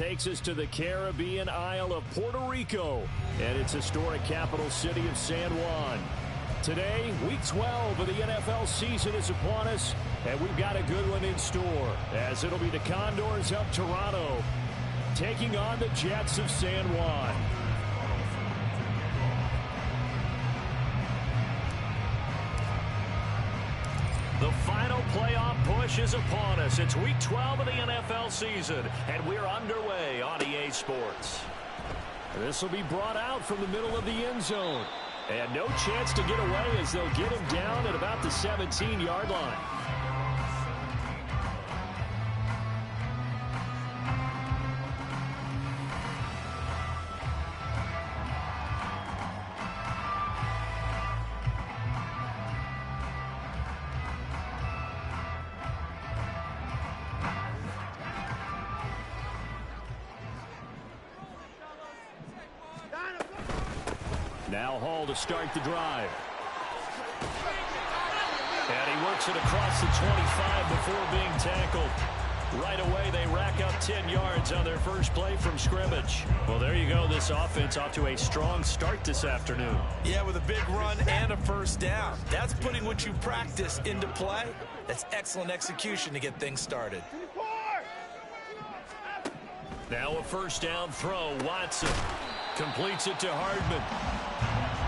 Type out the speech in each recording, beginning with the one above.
takes us to the Caribbean Isle of Puerto Rico and its historic capital city of San Juan. Today, Week 12 of the NFL season is upon us, and we've got a good one in store, as it'll be the Condors of Toronto taking on the Jets of San Juan. The final playoff push is upon us. It's Week 12 of the NFL season, and we're underway on EA Sports. This will be brought out from the middle of the end zone. And no chance to get away as they'll get him down at about the 17-yard line. Now Hall to start the drive. And he works it across the 25 before being tackled. Right away, they rack up 10 yards on their first play from scrimmage. Well, there you go. This offense off to a strong start this afternoon. Yeah, with a big run and a first down. That's putting what you practice into play. That's excellent execution to get things started. Now a first down throw. Watson completes it to Hardman.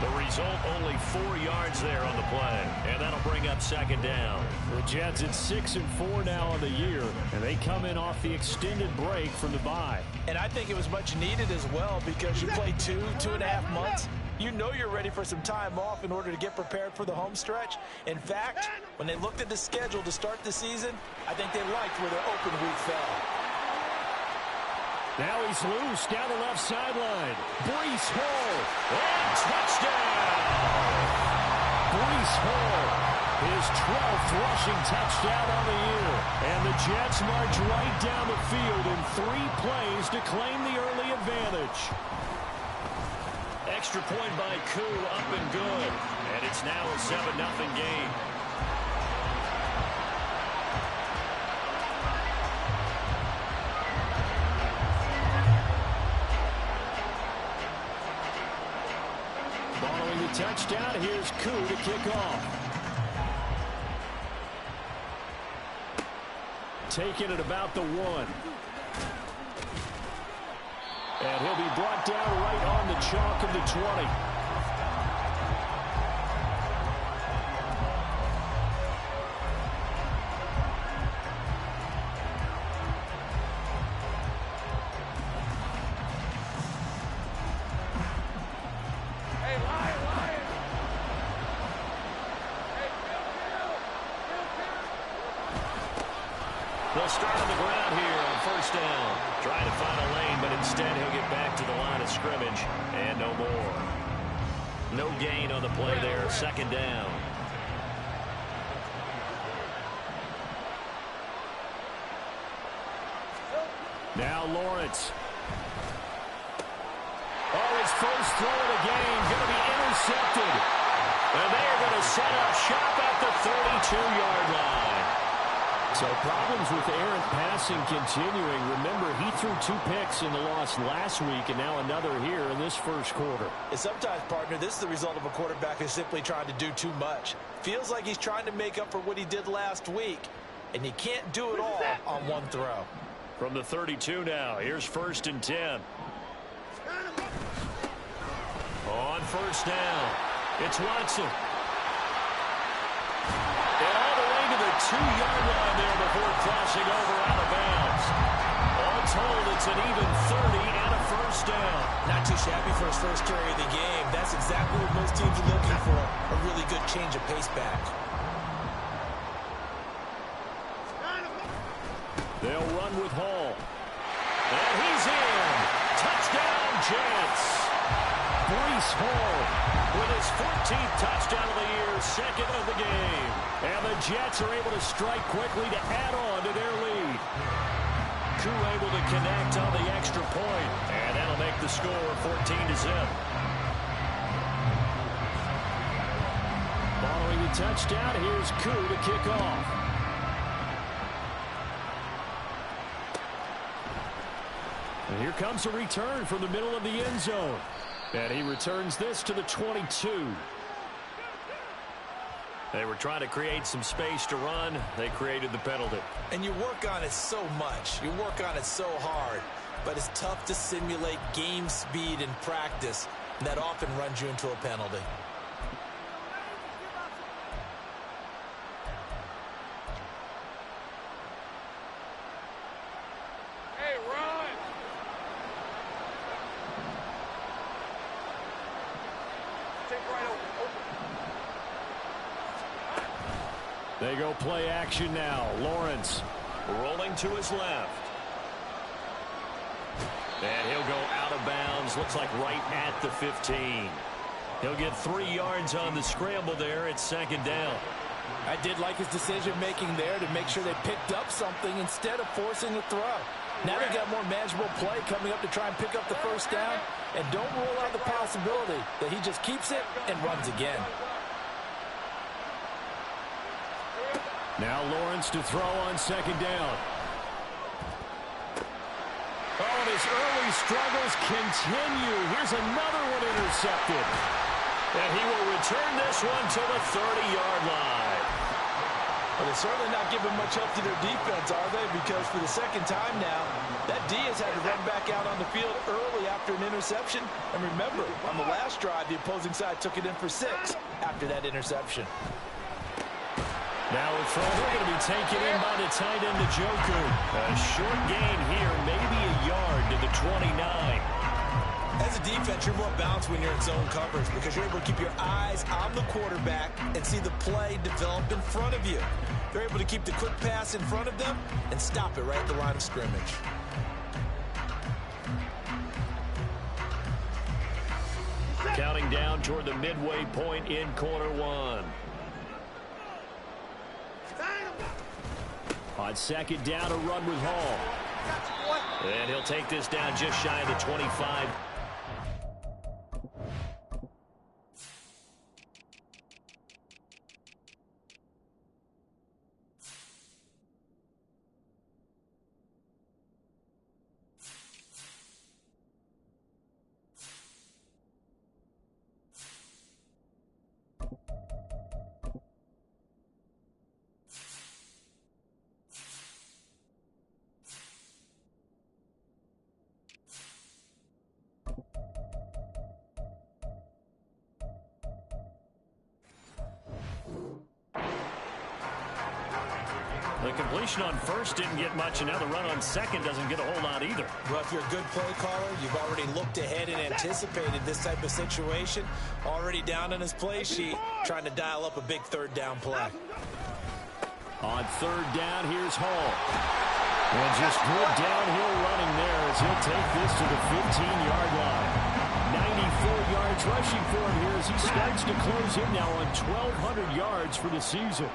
The result, only 4 yards there on the play. And that'll bring up second down. The Jets at 6-4 now on the year. And they come in off the extended break from the bye. And I think it was much needed as well, because you play 2.5 months. You know you're ready for some time off in order to get prepared for the home stretch. In fact, when they looked at the schedule to start the season, I think they liked where their open week fell. Now he's loose down the left sideline. Breece Hall, and touchdown! Breece Hall, his 12th rushing touchdown on the year. And the Jets march right down the field in 3 plays to claim the early advantage. Extra point by Koo, up and good. And it's now a 7-0 game. Following the touchdown, here's Koo to kick off. Taken at about the 1. And he'll be brought down right on the chalk of the 20. They'll start on the ground here on first down. Trying to find a lane, but instead he'll get back to the line of scrimmage. And no more. No gain on the play there. Second down. Now Lawrence. Oh, his first throw of the game going to be intercepted. And they are going to set up shop at the 32-yard line. So problems with errant passing continuing. Remember, he threw 2 picks in the loss last week, and now another here in this first quarter. And sometimes, partner, this is the result of a quarterback who's simply trying to do too much. Feels like he's trying to make up for what he did last week, and you can't do it all on one throw. From the 32 now, here's first and 10. On first down, it's Watson. And all the way to the 2-yard line there before crossing over out of bounds. All told, it's an even 30 and a first down. Not too shabby for his first carry of the game. That's exactly what most teams are looking for, a really good change of pace back. They'll run with Hall. And he's in. Touchdown, Jets. Breece Hall with his 14th touchdown of the year, second of the game. And the Jets are able to strike quickly to add on to their lead. Koo able to connect on the extra point, and that'll make the score 14-0. Following the touchdown, here's Koo to kick off. And here comes a return from the middle of the end zone. And he returns this to the 22. They were trying to create some space to run. They created the penalty. And you work on it so much. You work on it so hard. But it's tough to simulate game speed in practice. And that often runs you into a penalty. Hey, run! Take right over. They go play action now. Lawrence rolling to his left. And he'll go out of bounds. Looks like right at the 15. He'll get 3 yards on the scramble there. It's second down. I did like his decision-making there to make sure they picked up something instead of forcing a throw. Now they got more manageable play coming up to try and pick up the first down. And don't rule out the possibility that he just keeps it and runs again. Now Lawrence to throw on second down. Oh, and his early struggles continue. Here's another one intercepted. And he will return this one to the 30-yard line. Well, they're certainly not giving much help to their defense, are they? Because for the second time now, that D has had to run back out on the field early after an interception. And remember, on the last drive, the opposing side took it in for 6 after that interception. Now in front, they're going to be taken in by the tight end, Njoku. A short gain here, maybe a yard to the 29. As a defense, you're more balanced when you're in zone coverage because you're able to keep your eyes on the quarterback and see the play develop in front of you. They're able to keep the quick pass in front of them and stop it right at the line of scrimmage. Counting down toward the midway point in quarter one. On second down, a run with Hall. And he'll take this down just shy of the 25. The completion on first didn't get much, and now the run on second doesn't get a whole lot either. Well, if you're a good play caller, you've already looked ahead and anticipated this type of situation. Already down on his play sheet, trying to dial up a big third down play. On third down, here's Hall. And just good downhill running there as he'll take this to the 15-yard line. 94 yards rushing for him here as he starts to close in now on 1,200 yards for the season.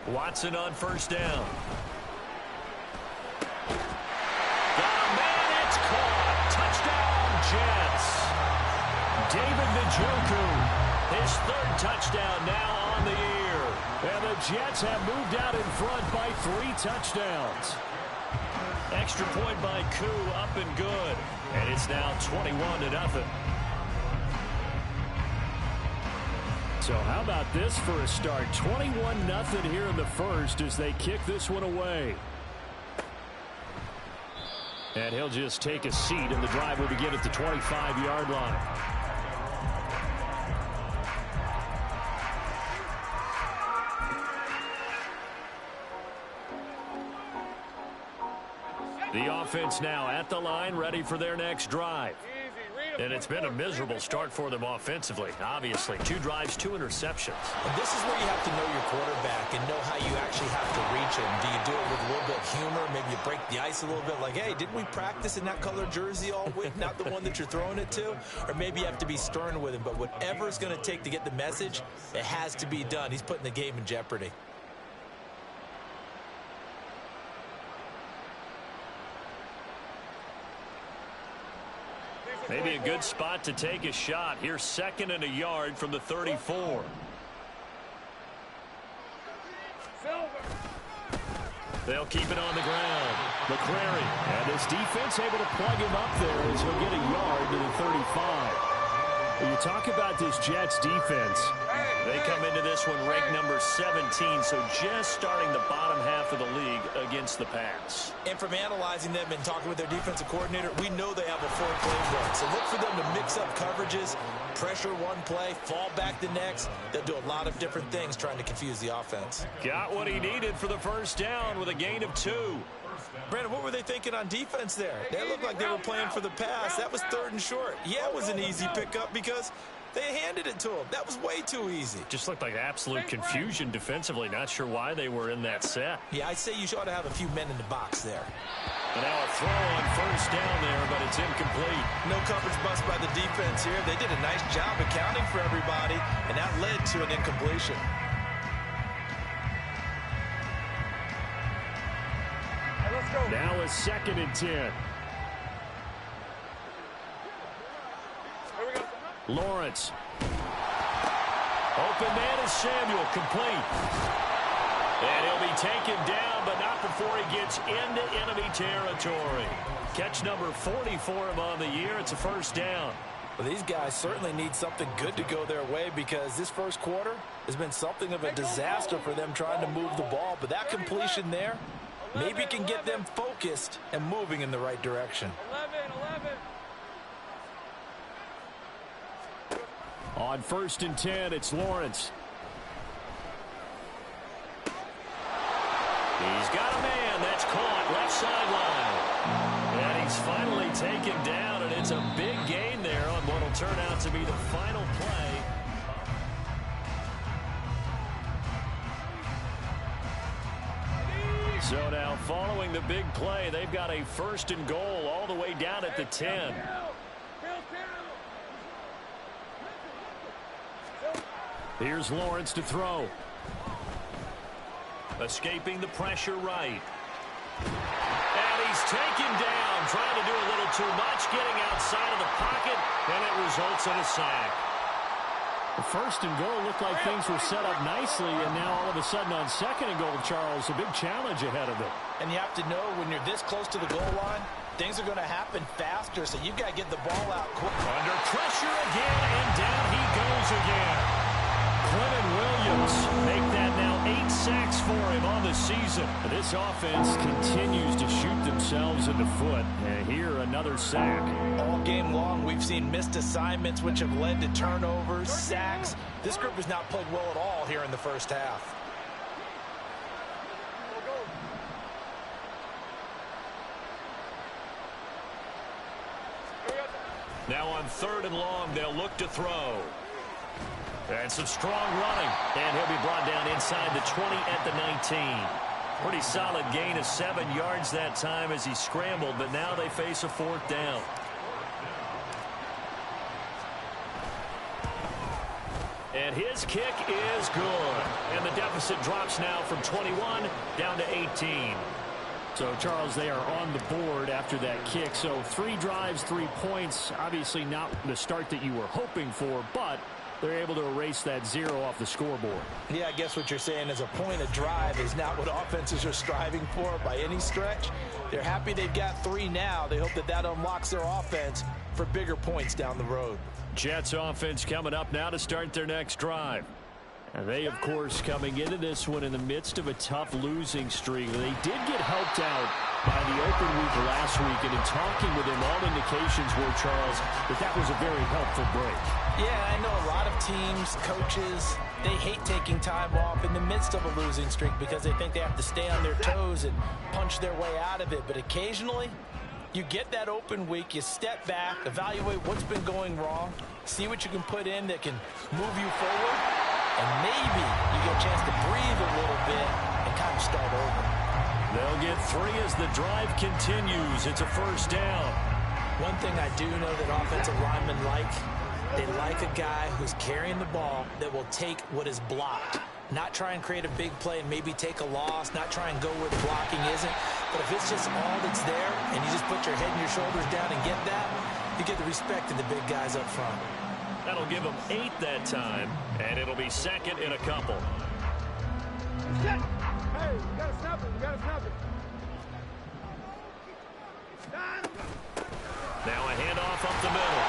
Watson on first down. Got a man, it's caught. Touchdown, Jets. David Njoku, his third touchdown now on the year. And the Jets have moved out in front by 3 touchdowns. Extra point by Koo, up and good. And it's now 21-0. So how about this for a start? 21-0 here in the first as they kick this one away. And he'll just take a seat, and the drive will begin at the 25-yard line. The offense now at the line, ready for their next drive. And it's been a miserable start for them offensively, obviously. 2 drives, 2 interceptions. And this is where you have to know your quarterback and know how you actually have to reach him. Do you do it with a little bit of humor? Maybe you break the ice a little bit like, hey, didn't we practice in that color jersey all week, not the one that you're throwing it to? Or maybe you have to be stern with him. But whatever it's going to take to get the message, it has to be done. He's putting the game in jeopardy. Maybe a good spot to take a shot. Here's 2nd and a yard from the 34. They'll keep it on the ground. McCrary. And this defense able to plug him up there as he'll get a yard to the 35. When you talk about this Jets defense, they come into this one ranked number 17, so just starting the bottom half of the league against the pass. And from analyzing them and talking with their defensive coordinator, we know they have a full playbook. So look for them to mix up coverages, pressure one play, fall back the next. They'll do a lot of different things trying to confuse the offense. Got what he needed for the first down with a gain of 2. Brandon, what were they thinking on defense there? They looked like they were playing for the pass. That was 3rd and short. Yeah, it was an easy pickup because they handed it to him. That was way too easy. Just looked like absolute confusion defensively. Not sure why they were in that set. Yeah, I'd say you ought to have a few men in the box there. And now a throw on first down there, but it's incomplete. No coverage bust by the defense here. They did a nice job accounting for everybody, and that led to an incompletion. now a 2nd and 10. Lawrence. Open man is Samuel, complete. And he'll be taken down, but not before he gets into enemy territory. Catch number 40 for him on the year. It's a first down. Well, these guys certainly need something good to go their way because this first quarter has been something of a disaster for them trying to move the ball. But that completion there maybe can get them focused and moving in the right direction. 11. On 1st and 10, it's Lawrence. He's got a man. That's caught left sideline. And he's finally taken down, and it's a big gain there on what will turn out to be the final play. So now following the big play, they've got a 1st and goal all the way down at the 10. Here's Lawrence to throw. Escaping the pressure right. And he's taken down, trying to do a little too much, getting outside of the pocket, and it results in a sack. The 1st and goal looked like things were set up nicely, and now all of a sudden on 2nd and goal, Charles, a big challenge ahead of them. And you have to know when you're this close to the goal line, things are going to happen faster, so you've got to get the ball out quick. Under pressure again, and down he goes again. Clinton Williams make that now 8 sacks for him on the season. This offense continues to shoot themselves in the foot. And here another sack. All game long, we've seen missed assignments, which have led to turnovers, sacks. This group has not played well at all here in the first half. Now on 3rd and long, they'll look to throw. And some strong running. And he'll be brought down inside the 20 at the 19. Pretty solid gain of 7 yards that time as he scrambled, but now they face a 4th down. And his kick is good. And the deficit drops now from 21 down to 18. So, Charles, they are on the board after that kick. So 3 drives, 3 points. Obviously not the start that you were hoping for, but they're able to erase that 0 off the scoreboard. Yeah, I guess what you're saying is a point of drive is not what offenses are striving for by any stretch. They're happy they've got 3 now. They hope that that unlocks their offense for bigger points down the road. Jets offense coming up now to start their next drive. And they, of course, coming into this one in the midst of a tough losing streak. They did get helped out by the open week last week, and in talking with him, all indications were, Charles, that was a very helpful break. Yeah, I know a lot of teams, coaches, they hate taking time off in the midst of a losing streak because they think they have to stay on their toes and punch their way out of it. But occasionally, you get that open week, you step back, evaluate what's been going wrong, see what you can put in that can move you forward, and maybe you get a chance to breathe a little bit and kind of start over. They'll get 3 as the drive continues. It's a 1st down. One thing I do know that offensive linemen like, they like a guy who's carrying the ball that will take what is blocked. Not try and create a big play and maybe take a loss, not try and go where the blocking isn't. But if it's just all that's there and you just put your head and your shoulders down and get that, You get the respect of the big guys up front. That'll give him 8 that time, and it'll be second in a couple. Hey, you gotta snap it. You gotta snap it. Now a handoff up the middle.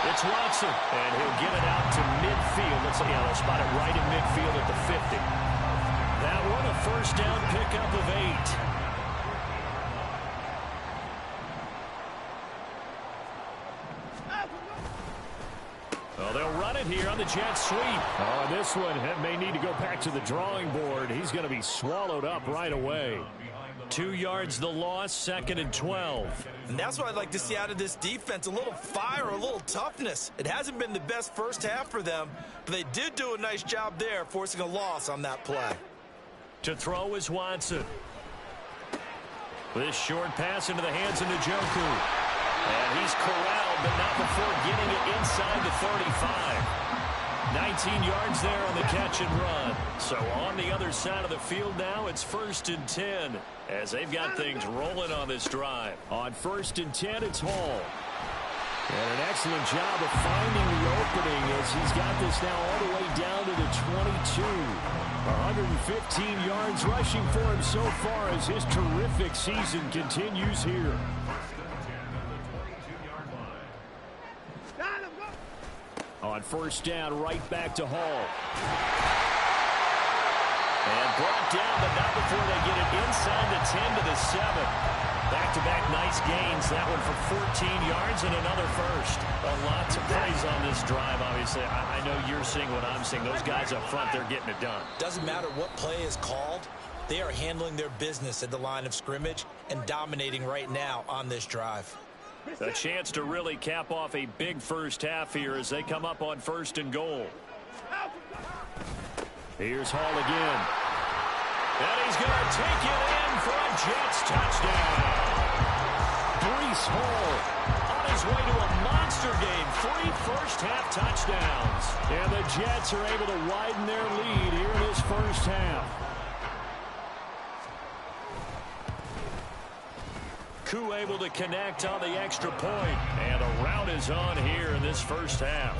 It's Watson, and he'll get it out to midfield. They'll spot it right in midfield at the 50. That one a first down pickup of 8. Well, they'll run it here on the jet sweep. Oh, this one may need to go back to the drawing board. He's going to be swallowed up right away. 2 yards the loss, second and 12. And that's what I'd like to see out of this defense, a little fire, a little toughness. It hasn't been the best first half for them, but they did do a nice job there, forcing a loss on that play. To throw is Watson. This short pass into the hands of Njoku. And he's corralled, but not before getting it inside the 35. 19 yards there on the catch and run. So on the other side of the field now, it's 1st and 10 as they've got things rolling on this drive. On 1st and 10, it's Hall. And an excellent job of finding the opening as he's got this now all the way down to the 22. 115 yards rushing for him so far as his terrific season continues here. On 1st down, right back to Hall. And brought down, but not before they get it inside the 10 to the 7. Back-to-back nice gains. That one for 14 yards and another first. A lot to praise on this drive, obviously. I know you're seeing what I'm seeing. Those guys up front, they're getting it done. Doesn't matter what play is called. They are handling their business at the line of scrimmage and dominating right now on this drive. A chance to really cap off a big first half here as they come up on 1st and goal. Here's Hall again. And he's going to take it in for a Jets touchdown. Breece Hall on his way to a monster game. 3 first-half touchdowns. And the Jets are able to widen their lead here in this first half. Koo able to connect on the extra point. And a rout is on here in this first half.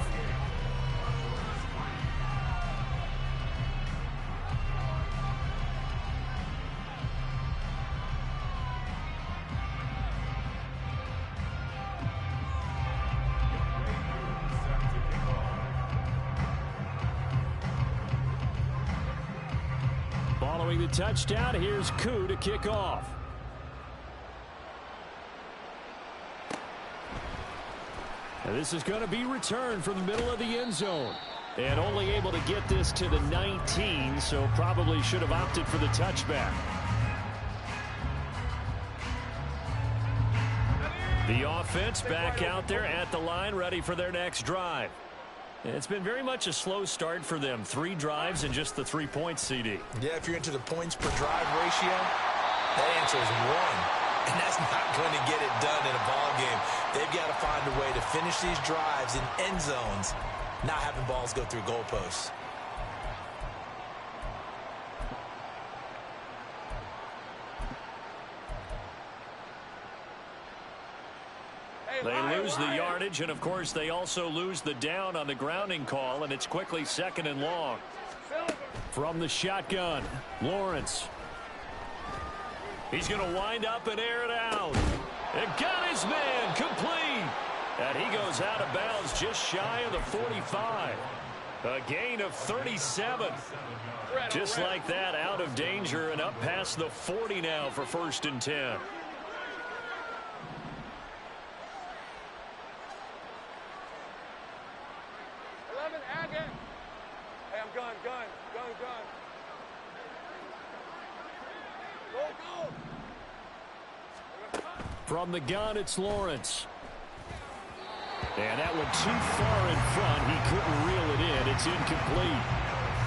Following the touchdown, here's Koo to kick off. And this is going to be returned from the middle of the end zone. And only able to get this to the 19, so probably should have opted for the touchback. The offense back out there at the line, ready for their next drive. It's been very much a slow start for them. 3 drives and just the 3 points, CD. Yeah, if you're into the points per drive ratio, that answer is 1. And that's not going to get it done in a ball game. They've got to find a way to finish these drives in end zones, not having balls go through goalposts. They lose the yardage, and of course they also lose the down on the grounding call, and it's quickly 2nd and long. From the shotgun, Lawrence. He's going to wind up and air it out. And got his man complete. And he goes out of bounds just shy of the 45. A gain of 37. Just like that, out of danger and up past the 40 now for 1st and 10. 11 again. Hey, I'm gun. Go. From the gun, it's Lawrence. And that one too far in front. He couldn't reel it in. It's incomplete.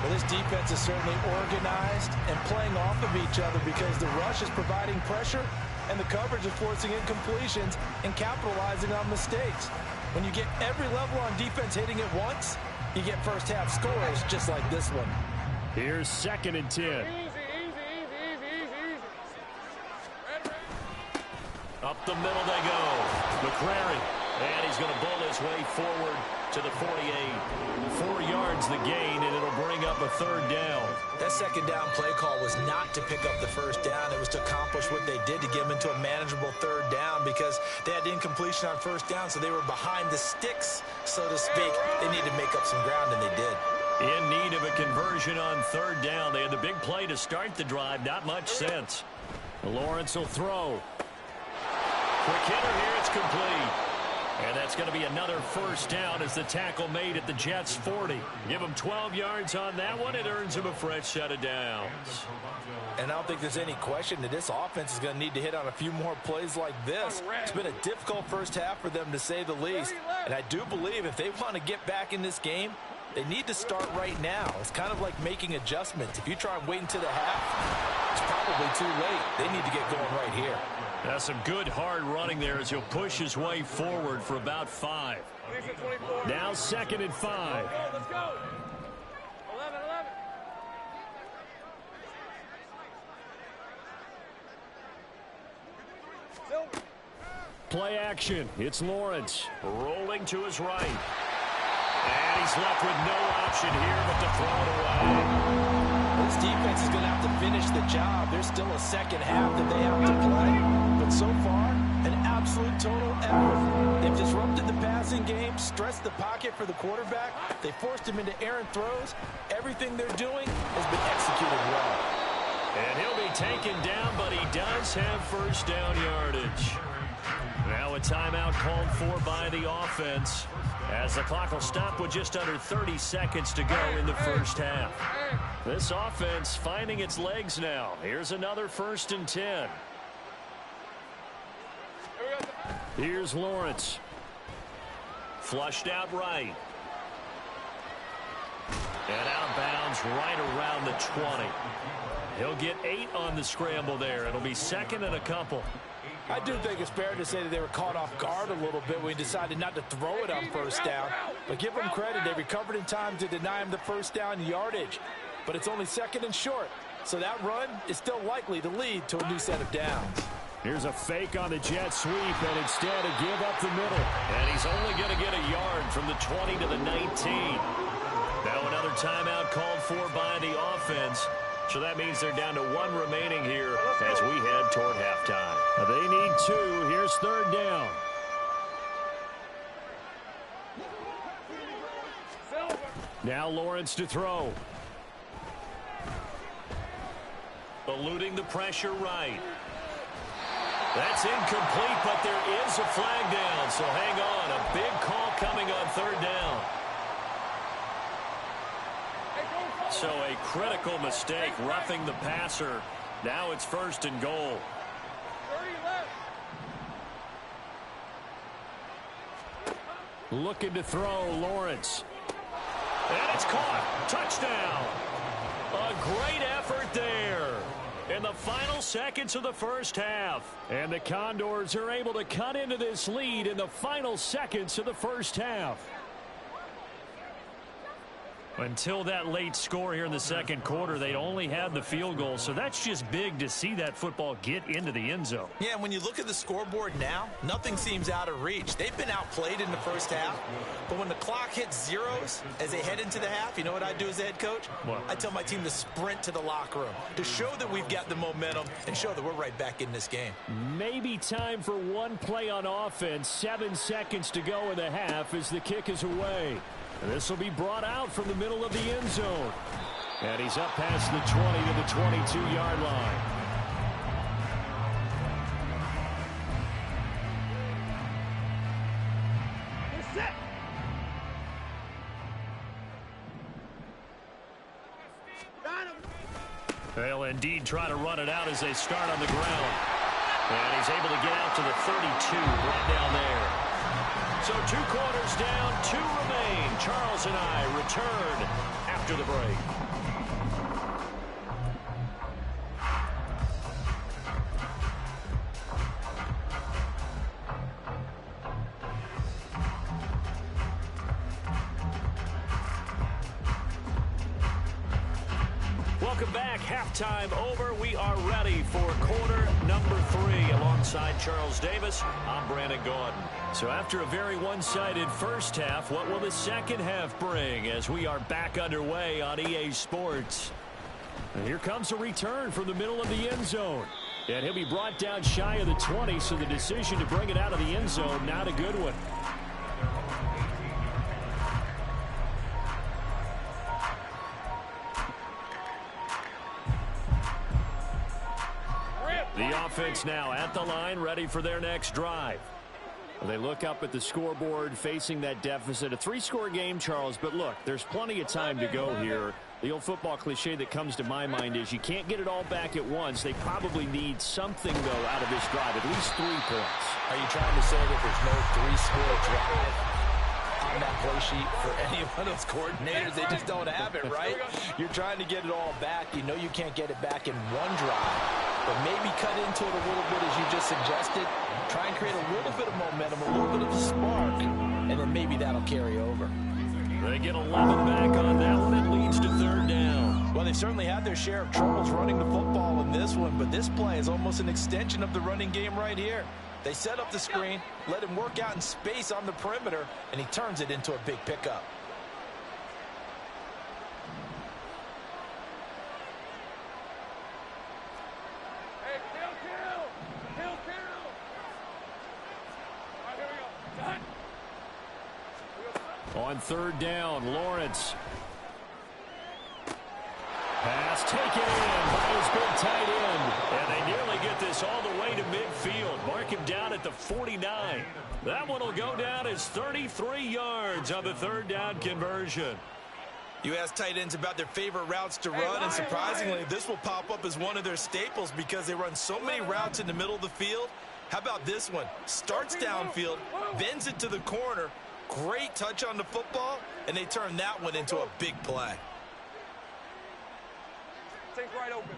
Well, this defense is certainly organized and playing off of each other because the rush is providing pressure and the coverage is forcing incompletions and capitalizing on mistakes. When you get every level on defense hitting it once, you get first half scores just like this one. Here's 2nd and 10. Easy. Up the middle they go. McCrary And he's going to bull his way forward to the 48. 4 yards the gain, and it'll bring up a third down. That second down play call was not to pick up the first down. It was to accomplish what they did, to get them into a manageable third down, because they had incompletion on first down, so they were behind the sticks, so to speak. They needed to make up some ground, and they did. In need of a conversion on third down. They had the big play to start the drive. Not much sense. Lawrence will throw. Quick hitter here. It's complete. And that's going to be another first down as the tackle made at the Jets' 40. Give them 12 yards on that one. It earns them a fresh set of downs. And I don't think there's any question that this offense is going to need to hit on a few more plays like this. It's been a difficult first half for them, to say the least. And I do believe if they want to get back in this game, they need to start right now. It's kind of like making adjustments. If you try and wait until the half, it's probably too late. They need to get going right here. That's some good hard running there as he'll push his way forward for about 5. Now 2nd and 5. Let's go. 11. Play action. It's Lawrence rolling to his right. And he's left with no option here but to throw it away. This defense is going to have to finish the job. There's still a second half that they have to play. But so far, an absolute total effort. They've disrupted the passing game, stressed the pocket for the quarterback. They forced him into errant throws. Everything they're doing has been executed well. And he'll be taken down, but he does have first down yardage. Now a timeout called for by the offense, as the clock will stop with just under 30 seconds to go in the first half. This offense finding its legs now. Here's another 1st and 10. Here's Lawrence. Flushed out right. And outbounds right around the 20. He'll get 8 on the scramble there. It'll be 2nd and a couple. I do think it's fair to say that they were caught off guard a little bit when he decided not to throw it on first down. But give them credit. They recovered in time to deny him the first down yardage. But it's only 2nd and short. So that run is still likely to lead to a new set of downs. Here's a fake on the jet sweep, and instead a give up the middle. And he's only going to get a yard from the 20 to the 19. Now another timeout called for by the offense. So that means they're down to 1 remaining here as we head toward halftime. They need 2. Here's 3rd down. Now Lawrence to throw. Eluding the pressure right. That's incomplete, but there is a flag down. So hang on. A big call coming on 3rd down. So a critical mistake, roughing the passer. Now it's 1st and goal. 30 left. Looking to throw, Lawrence. And it's caught. Touchdown. A great effort there in the final seconds of the first half. And the Condors are able to cut into this lead in the final seconds of the first half. Until that late score here in the 2nd quarter, they only had the field goal. So that's just big to see that football get into the end zone. Yeah, and when you look at the scoreboard now, nothing seems out of reach. They've been outplayed in the first half. But when the clock hits zeros as they head into the half, you know what I do as the head coach? What? I tell my team to sprint to the locker room to show that we've got the momentum and show that we're right back in this game. Maybe time for one play on offense. 7 seconds to go in the half as the kick is away. And this will be brought out from the middle of the end zone. And he's up past the 20 to the 22-yard line. They'll indeed try to run it out as they start on the ground. And he's able to get out to the 32, right down there. So 2 quarters down, 2 remain. Charles and I return after the break. Welcome back. Halftime over. We are ready for quarter number 3. Alongside Charles Davis, I'm Brandon Gordon. So after a very one-sided first half, what will the second half bring as we are back underway on EA Sports? And here comes a return from the middle of the end zone. And he'll be brought down shy of the 20, so the decision to bring it out of the end zone, not a good one. The offense now at the line, ready for their next drive. They look up at the scoreboard, facing that deficit. A 3-score game, Charles, but look, there's plenty of time to go here. The old football cliche that comes to my mind is you can't get it all back at once. They probably need something, though, out of this drive, at least 3 points. Are you trying to say that there's no 3-score drive on that play sheet for any one of those coordinators? They just don't have it, right? You're trying to get it all back. You know you can't get it back in one drive, but maybe cut into it a little bit, as you just suggested. Try and create a little bit of momentum, a little bit of a spark, and then maybe that'll carry over. They get 11 back on that one. It leads to 3rd down. Well, they certainly had their share of troubles running the football in this one, but this play is almost an extension of the running game right here. They set up the screen, let him work out in space on the perimeter, and he turns it into a big pickup. Hey, kill. All right, here we go. Done. On 3rd down, Lawrence. Pass taken in by his big tight end. And they nearly get this all the way to midfield. Mark him down at the 49. That one will go down as 33 yards on the 3rd down conversion. You ask tight ends about their favorite routes to run, and surprisingly, this will pop up as one of their staples because they run so many routes in the middle of the field. How about this one? Starts downfield, bends it to the corner. Great touch on the football, and they turn that one into a big play. Take right open.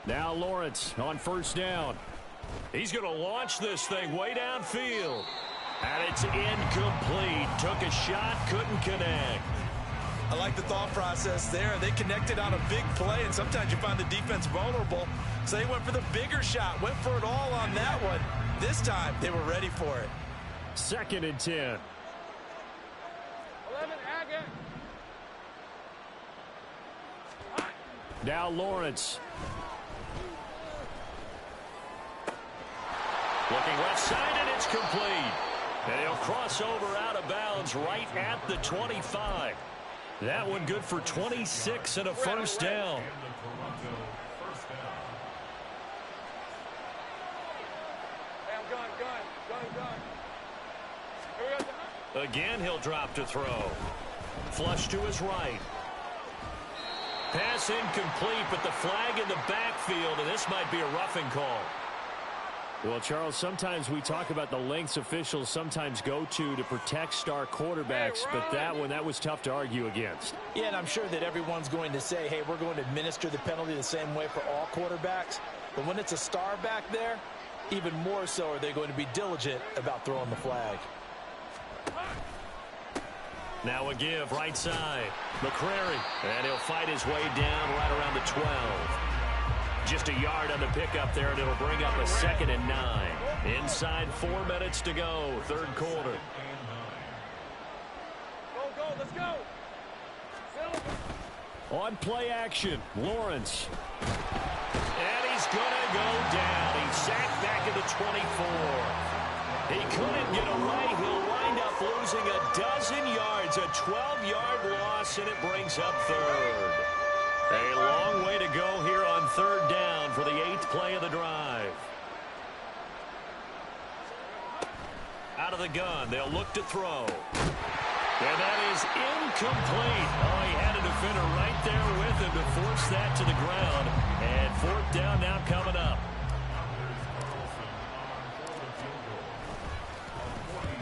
Now Lawrence on 1st down. He's going to launch this thing way downfield. And it's incomplete. Took a shot, couldn't connect. I like the thought process there. They connected on a big play, and sometimes you find the defense vulnerable. So they went for the bigger shot, went for it all on that one. This time, they were ready for it. 2nd and 10. 11, Agate. Now Lawrence. Looking left side, and it's complete. And he'll cross over out of bounds right at the 25. That one good for 26 and a 1st down. Hey, I'm gun. Here we go. Again, he'll drop to throw. Flush to his right. Pass incomplete, but the flag in the backfield, and this might be a roughing call. Well, Charles, sometimes we talk about the lengths officials sometimes go to protect star quarterbacks, but that was tough to argue against. Yeah, and I'm sure that everyone's going to say, hey, we're going to administer the penalty the same way for all quarterbacks. But when it's a star back there, even more so are they going to be diligent about throwing the flag. Now a give, right side. McCrary, and he'll fight his way down right around the 12. Just a yard on the pickup there, and it'll bring up a 2nd and 9. Inside 4 minutes to go, 3rd quarter. Go, let's go. On play action, Lawrence. And he's going to go down. He's sacked back at the 24. He couldn't get away. He'll wind up losing a dozen yards, a 12-yard loss, and it brings up 3rd. A long way to go here on 3rd down for the 8th play of the drive. Out of the gun, they'll look to throw. And that is incomplete. Oh, he had a defender right there with him to force that to the ground. And 4th down now coming up.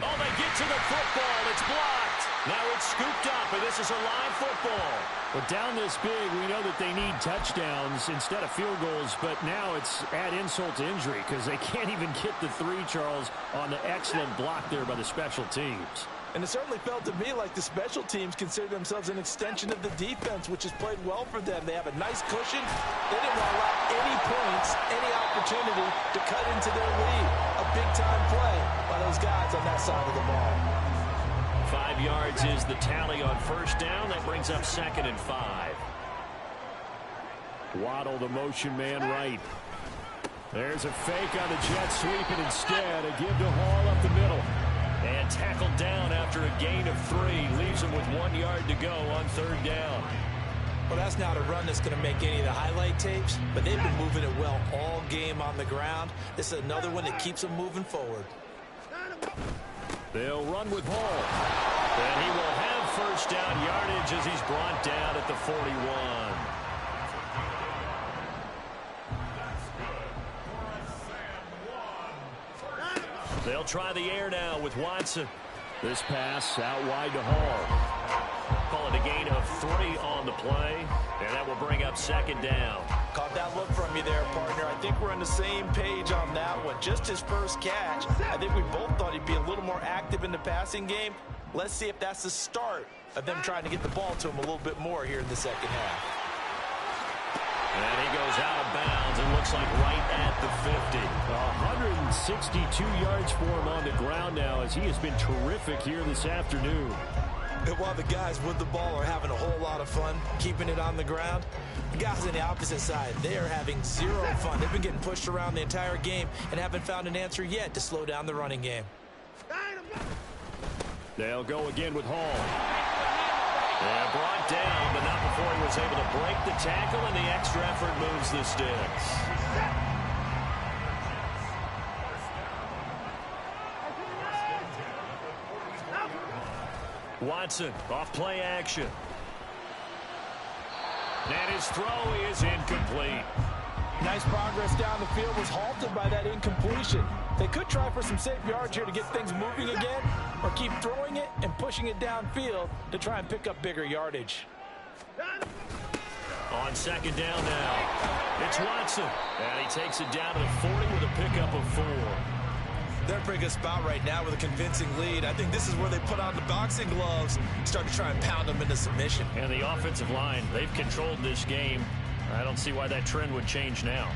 Oh, they get to the football. It's blocked. Now it's scooped up, and this is a live football. But down this big, we know that they need touchdowns instead of field goals, but now it's add insult to injury because they can't even get the 3, Charles, on the excellent block there by the special teams. And it certainly felt to me like the special teams consider themselves an extension of the defense, which has played well for them. They have a nice cushion. They didn't want to allow any points, any opportunity to cut into their lead. A big-time play by those guys on that side of the ball. 5 yards is the tally on first down. That brings up 2nd and 5. Waddle, the motion man right. There's a fake on the jet sweep, and instead a give to Hall up the middle. And tackled down after a gain of 3. Leaves him with 1 yard to go on 3rd down. Well, that's not a run that's going to make any of the highlight tapes, but they've been moving it well all game on the ground. This is another one that keeps them moving forward. They'll run with Hall. And he will have first down yardage as he's brought down at the 41. They'll try the air now with Watson. This pass out wide to Hall. Call it a gain of 3 on the play, and that will bring up 2nd down. Caught that look from you there, partner. I think we're on the same page on that one. Just his first catch. I think we both thought he'd be a little more active in the passing game. Let's see if that's the start of them trying to get the ball to him a little bit more here in the second half. And he goes out of bounds. It looks like right at the 50. 162 yards for him on the ground now, as he has been terrific here this afternoon. And while the guys with the ball are having a whole lot of fun keeping it on the ground, the guys on the opposite side, they are having zero fun. They've been getting pushed around the entire game and haven't found an answer yet to slow down the running game. They'll go again with Hall. And brought down, but not before he was able to break the tackle, and the extra effort moves the sticks. Watson off play action. And his throw is incomplete. Nice progress down the field was halted by that incompletion. They could try for some safe yards here to get things moving again, or keep throwing it and pushing it downfield to try and pick up bigger yardage. On 2nd down now, it's Watson. And he takes it down to the 40 with a pickup of 4. They're in a pretty good spot right now with a convincing lead. I think this is where they put on the boxing gloves, start to try and pound them into submission. And the offensive line, they've controlled this game. I don't see why that trend would change now.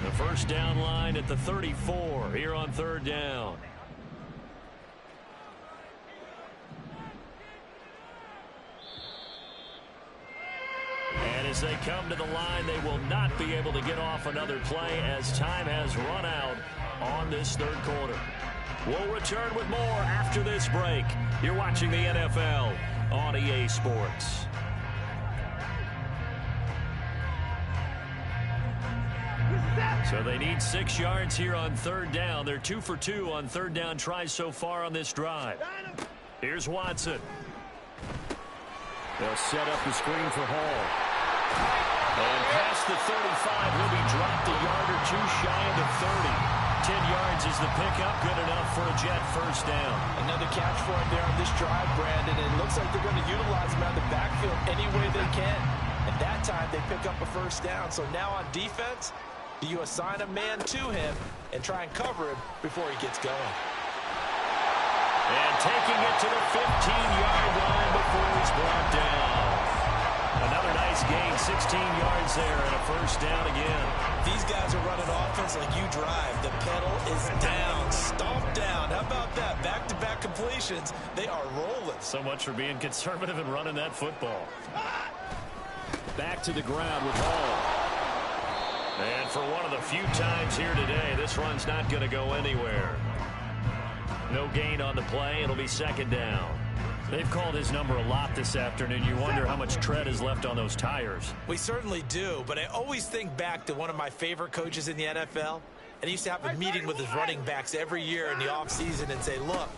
The first down line at the 34 here on 3rd down. And as they come to the line, they will not be able to get off another play as time has run out on this 3rd quarter. We'll return with more after this break. You're watching the NFL on EA Sports. So they need 6 yards here on 3rd down. They're 2 for 2 on 3rd down tries so far on this drive. Here's Watson. They'll set up the screen for Hall. And past the 35, he'll be dropped a yard or 2 shy of the 30. 10 yards is the pickup, good enough for a Jet first down. Another catch for him there on this drive, Brandon. It looks like they're going to utilize him out of the backfield any way they can. And that time they pick up a first down. So now on defense, you assign a man to him and try and cover him before he gets going. And taking it to the 15-yard line before he's brought down. Another nice gain, 16 yards there, and a first down again. These guys are running offense like you drive. The pedal is down, stomped down. How about that? Back-to-back completions. They are rolling. So much for being conservative and running that football. Back to the ground with Hall. And for one of the few times here today, this run's not going to go anywhere. No gain on the play. It'll be 2nd down. They've called his number a lot this afternoon. You wonder how much tread is left on those tires. We certainly do, but I always think back to one of my favorite coaches in the NFL. And he used to have a meeting with his running backs every year in the offseason and say, look,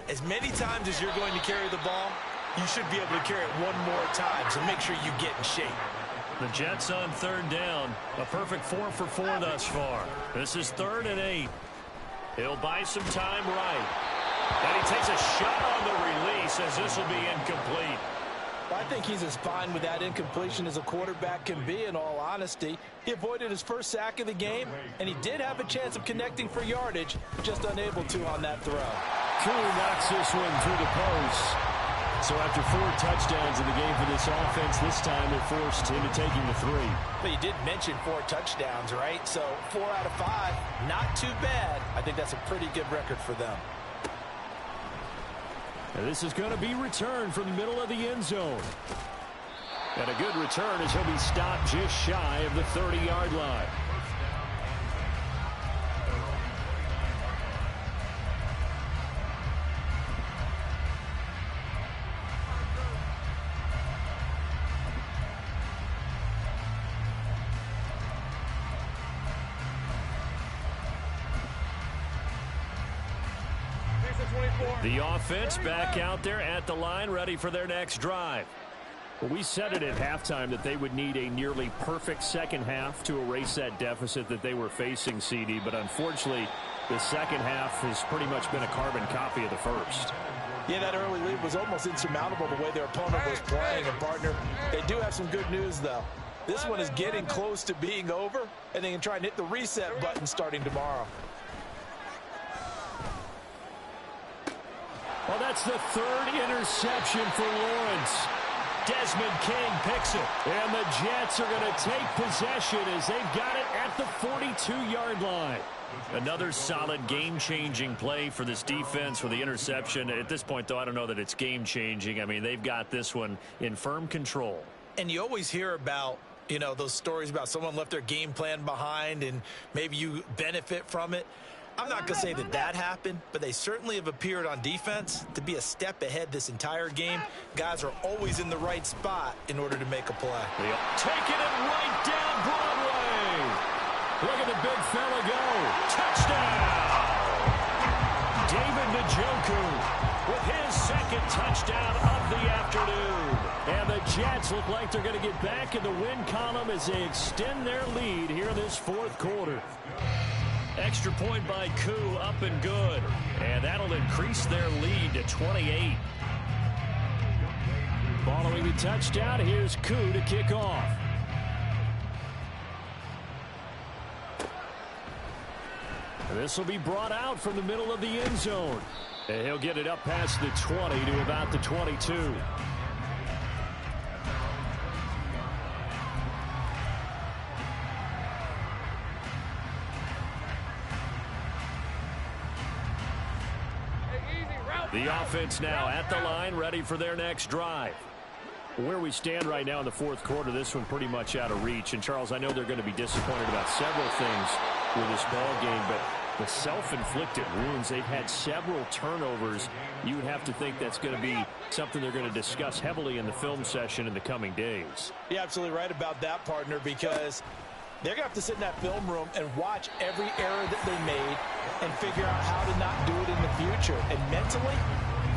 as many times as you're going to carry the ball, you should be able to carry it one more time, so make sure you get in shape. The Jets on 3rd down. A perfect 4 for 4 thus far. This is 3rd and 8. He'll buy some time right. And he takes a shot on the release as this will be incomplete. I think he's as fine with that incompletion as a quarterback can be, in all honesty. He avoided his first sack of the game, and he did have a chance of connecting for yardage, just unable to on that throw. Koo knocks this one through the post. So after 4 touchdowns in the game for this offense, this time they're forced into taking the 3. But you did mention 4 touchdowns, right? So 4 out of 5, not too bad. I think that's a pretty good record for them. And this is going to be returned from the middle of the end zone. And a good return as he'll be stopped just shy of the 30-yard line. The offense back out there at the line, ready for their next drive. Well, we said it at halftime that they would need a nearly perfect second half to erase that deficit that they were facing, CD. But unfortunately, the second half has pretty much been a carbon copy of the first. Yeah, that early lead was almost insurmountable the way their opponent was playing. And, partner, they do have some good news, though. This one is getting close to being over, and they can try and hit the reset button starting tomorrow. Well, that's the 3rd interception for Lawrence. Desmond King picks it. And the Jets are going to take possession as they've got it at the 42-yard line. Another solid game-changing play for this defense for the interception. At this point, though, I don't know that it's game-changing. I mean, they've got this one in firm control. And you always hear about, you know, those stories about someone left their game plan behind and maybe you benefit from it. I'm not going to say that that happened, but they certainly have appeared on defense to be a step ahead this entire game. Guys are always in the right spot in order to make a play. Taking it right down Broadway. Look at the big fella go. Touchdown! David Njoku with his 2nd touchdown of the afternoon. And the Jets look like they're going to get back in the win column as they extend their lead here in this 4th quarter. Extra point by Koo, up and good. And that'll increase their lead to 28. Following the touchdown, here's Koo to kick off. And this will be brought out from the middle of the end zone. And he'll get it up past the 20 to about the 22. The offense now at the line, ready for their next drive. Where we stand right now in the 4th quarter, this one pretty much out of reach. And, Charles, I know they're going to be disappointed about several things with this ball game, but the self-inflicted wounds, they've had several turnovers. You would have to think that's going to be something they're going to discuss heavily in the film session in the coming days. You're absolutely right about that, partner, because they're going to have to sit in that film room and watch every error that they made and figure out how to not do it in the future. And mentally,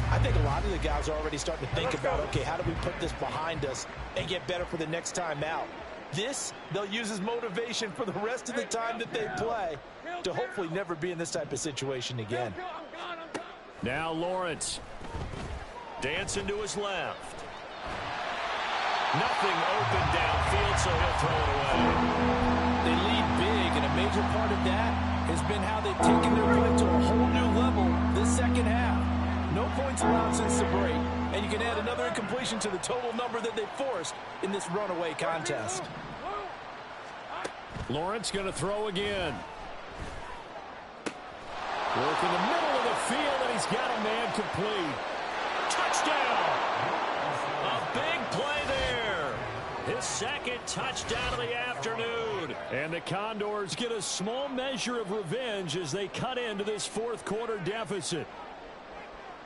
I think a lot of the guys are already starting to think about, okay, how do we put this behind us and get better for the next time out? This, they'll use as motivation for the rest of the time that they play to hopefully never be in this type of situation again. Now Lawrence. Dancing to his left. Nothing open downfield, so he'll throw it away. They lead big, and a major part of that has been how they've taken their play to a whole new level this second half. No points allowed since the break, and you can add another incompletion to the total number that they forced in this runaway contest. Lawrence going to throw again. Work in the middle of the field, and he's got a man complete. Touchdown! A big play there. His 2nd touchdown of the afternoon. And the Condors get a small measure of revenge as they cut into this 4th quarter deficit.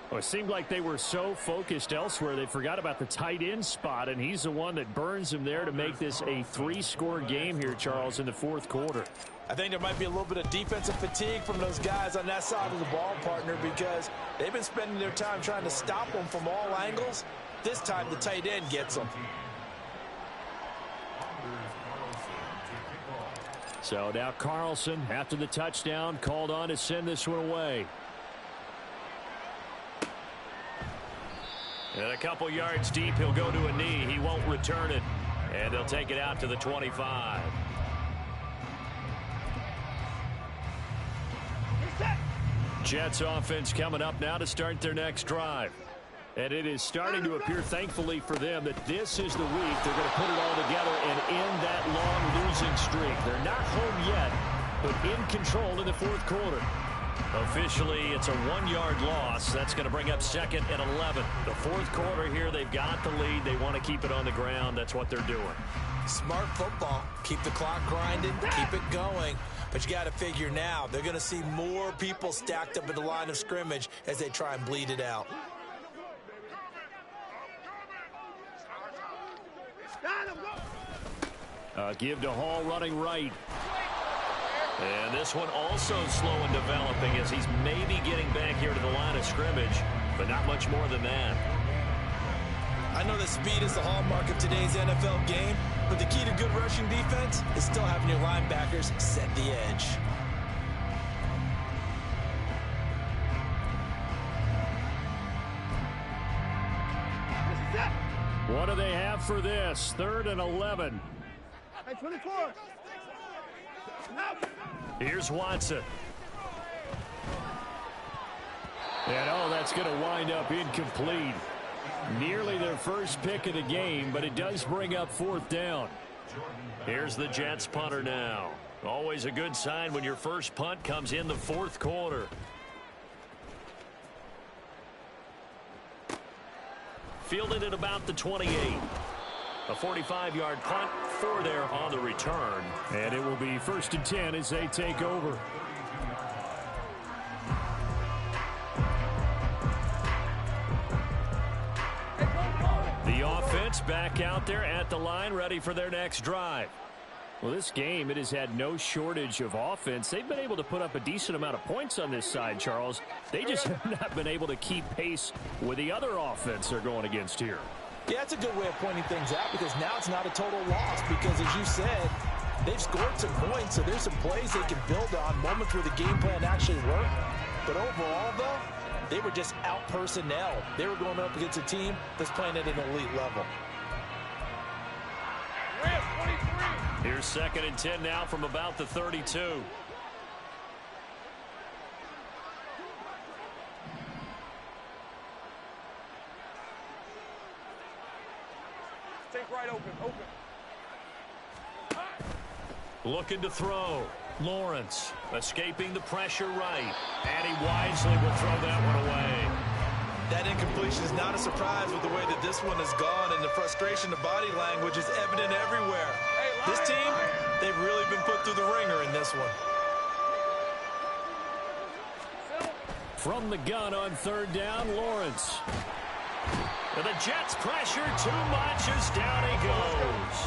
Well, it seemed like they were so focused elsewhere they forgot about the tight end spot, and he's the one that burns them there to make this a 3-score game here, Charles, in the 4th quarter. I think there might be a little bit of defensive fatigue from those guys on that side of the ball, partner, because they've been spending their time trying to stop them from all angles. This time the tight end gets them. So now Carlson, after the touchdown, called on to send this one away. And a couple yards deep, he'll go to a knee. He won't return it. And they'll take it out to the 25. Jets offense coming up now to start their next drive. And it is starting to appear, thankfully for them, that this is the week they're going to put it all together and end that long losing streak. They're not home yet, but in control in the fourth quarter. Officially, it's a 1-yard loss. That's going to bring up 2nd and 11. The fourth quarter here, they've got the lead. They want to keep it on the ground. That's what they're doing. Smart football. Keep the clock grinding. Keep it going. But you got to figure now, they're going to see more people stacked up at the line of scrimmage as they try and bleed it out. Give to Hall running right. And this one also slow in developing as he's maybe getting back here to the line of scrimmage, but not much more than that. I know that speed is the hallmark of today's NFL game, but the key to good rushing defense is still having your linebackers set the edge. What do they have for this? 3rd and 11. Hey, 24. Here's Watson. And that's going to wind up incomplete. Nearly their first pick of the game, but it does bring up 4th down. Here's the Jets punter now. Always a good sign when your first punt comes in the fourth quarter. Fielded at about the 28. A 45-yard punt, 4 there on the return. And it will be 1st and 10 as they take over. The offense back out there at the line, ready for their next drive. Well, this game, it has had no shortage of offense. They've been able to put up a decent amount of points on this side, Charles. They just have not been able to keep pace with the other offense they're going against here. Yeah, that's a good way of pointing things out because now it's not a total loss because, as you said, they've scored some points, so there's some plays they can build on, moments where the game plan actually worked. But overall, though, they were just out-personnel. They were going up against a team that's playing at an elite level. Here's 2nd and 10 now from about the 32. Take right, open. Looking to throw. Lawrence escaping the pressure right. And he wisely will throw that one away. That incompletion is not a surprise with the way that this one has gone, and the frustration, the body language is evident everywhere. This team, they've really been put through the ringer in this one. From the gun on 3rd down, Lawrence. And the Jets pressure too much as down he goes.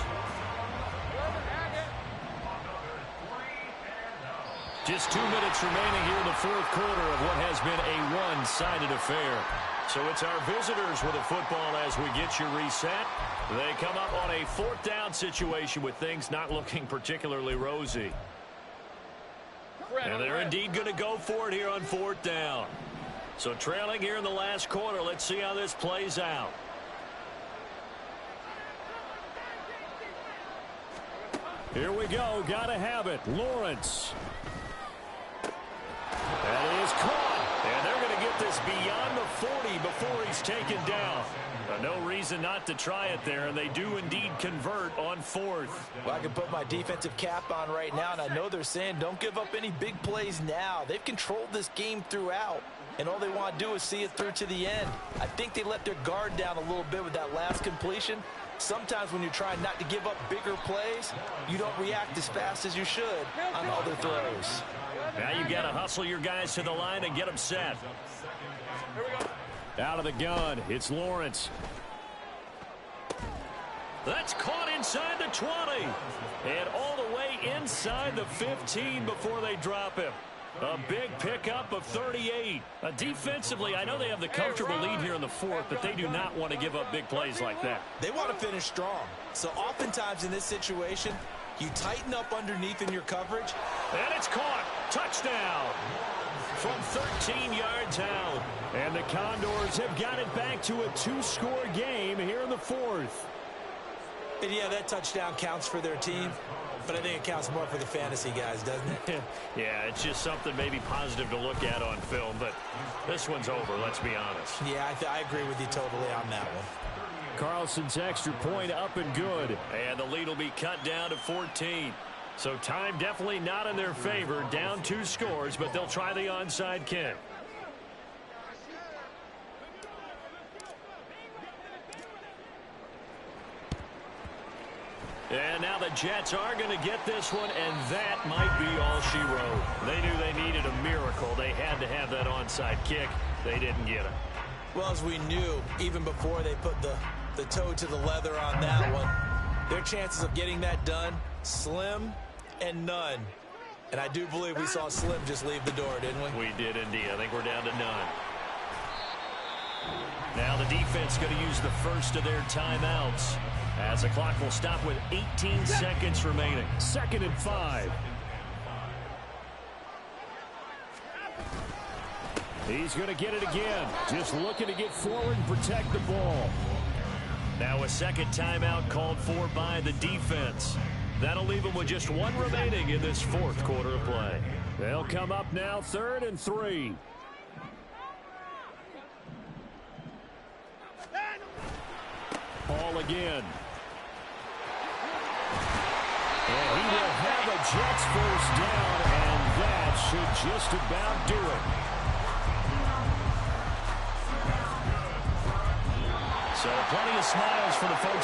Just 2 minutes remaining here in the fourth quarter of what has been a one-sided affair. So it's our visitors with the football as we get you reset. They come up on a 4th down situation with things not looking particularly rosy. And they're indeed going to go for it here on 4th down. So trailing here in the last quarter, let's see how this plays out. Here we go. Got to have it. Lawrence. That is caught. And they're going to get this beyond the 40 before he's taken down. No reason not to try it there, and they do indeed convert on 4th. Well, I can put my defensive cap on right now, and I know they're saying don't give up any big plays now. They've controlled this game throughout, and all they want to do is see it through to the end. I think they let their guard down a little bit with that last completion. Sometimes when you're trying not to give up bigger plays, you don't react as fast as you should on other throws. Now you got to hustle your guys to the line and get them set. Here we go. Out of the gun, it's Lawrence. That's caught inside the 20. And all the way inside the 15 before they drop him. A big pickup of 38. Defensively, I know they have the comfortable lead here in the fourth, but they do not want to give up big plays like that. They want to finish strong. So oftentimes in this situation, you tighten up underneath in your coverage. And it's caught. Touchdown. From 13 yards out. And the Condors have got it back to a 2-score game here in the fourth. And yeah, that touchdown counts for their team. but I think it counts more for the fantasy guys, doesn't it? Yeah, it's just something maybe positive to look at on film, but this one's over, let's be honest. Yeah, I agree with you totally on that one. Carlson's extra point up and good. And the lead will be cut down to 14. So time definitely not in their favor. Down 2 scores, but they'll try the onside kick. And now the Jets are going to get this one, and that might be all she wrote. They knew they needed a miracle. They had to have that onside kick. They didn't get it. Well, as we knew, even before they put the toe to the leather on that one, their chances of getting that done, slim and none. And I do believe we saw Slim just leave the door, didn't we? We did indeed. I think we're down to none. Now the defense going to use the first of their timeouts, as the clock will stop with 18 seconds remaining. 2nd and 5. He's going to get it again. Just looking to get forward and protect the ball. Now a second timeout called for by the defense. That'll leave them with just 1 remaining in this 4th quarter of play. They'll come up now 3rd and 3. Ball again. And he will have a Jets first down, and that should just about do it. So plenty of smiles for the folks